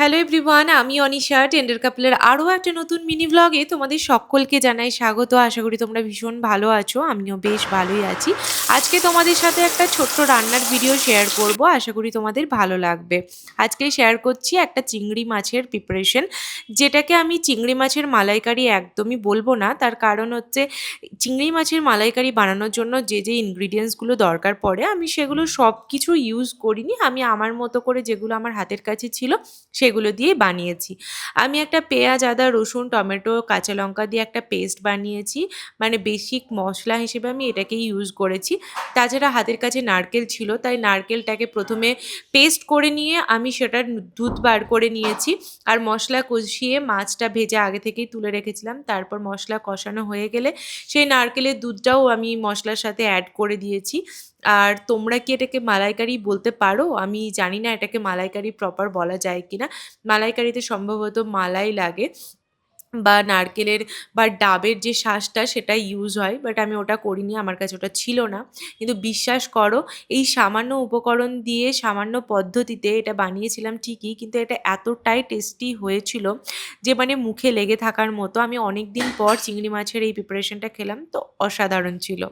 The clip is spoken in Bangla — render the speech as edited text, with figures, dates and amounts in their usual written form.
হ্যালো এভরিওয়ান, আমি অনিশা টেন্ডার কাপলের আরও একটা নতুন মিনি ব্লগে তোমাদের সকলকে জানাই স্বাগত। আশা করি তোমরা ভীষণ ভালো আছো, আমিও বেশ ভালোই আছি। আজকে তোমাদের সাথে একটা ছোট্ট রান্নার ভিডিও শেয়ার করব, আশা করি তোমাদের ভালো লাগবে। আজকে শেয়ার করছি একটা চিংড়ি মাছের প্রিপারেশন, যেটাকে আমি চিংড়ি মাছের মালাইকারি একদমই বলবো না। তার কারণ হচ্ছে চিংড়ি মাছের মালাইকারি বানানোর জন্য যে যে ইনগ্রিডিয়েন্টসগুলো দরকার পড়ে আমি সেগুলো সব কিছু ইউজ করিনি। আমি আমার মতো করে যেগুলো আমার হাতের কাছে ছিল সেগুলো দিয়ে বানিয়েছি। আমি একটা পেঁয়াজ, আদা, রসুন, টমেটো, কাঁচা লঙ্কা দিয়ে একটা পেস্ট বানিয়েছি। মানে বেসিক মশলা হিসেবে আমি এটাকেই ইউজ করেছি। তাছাড়া হাতের কাছে নারকেল ছিল, তাই নারকেলটাকে প্রথমে পেস্ট করে নিয়ে আমি সেটার দুধ বার করে নিয়েছি। আর মশলা কষিয়ে মাছটা ভেজে আগে থেকেই তুলে রেখেছিলাম। তারপর মশলা কষানো হয়ে গেলে সেই নারকেলের দুধটাও আমি মশলার সাথে অ্যাড করে দিয়েছি। আর তোমরা কি এটাকে মালাইকারি বলতে পারো? আমি জানি না এটাকে মালাইকারি প্রপার বলা যায় কিনা। মালাইকারিতে সম্ভবত মালাই লাগে বা নারকেলের বা ডাবের যে শাঁসটা সেটা ইউজ হয়, বাট আমি ওটা করিনি, আমার কাছে ওটা ছিল না। কিন্তু বিশ্বাস করো, এই সামান্য উপকরণ দিয়ে সামান্য পদ্ধতিতে এটা বানিয়েছিলাম ঠিকই, কিন্তু এটা এতটাই টেস্টি হয়েছিল যে মানে মুখে লেগে থাকার মতো। আমি অনেক দিন পর চিংড়ি মাছের এই প্রিপারেশনটা খেলাম, তো অসাধারণ ছিল।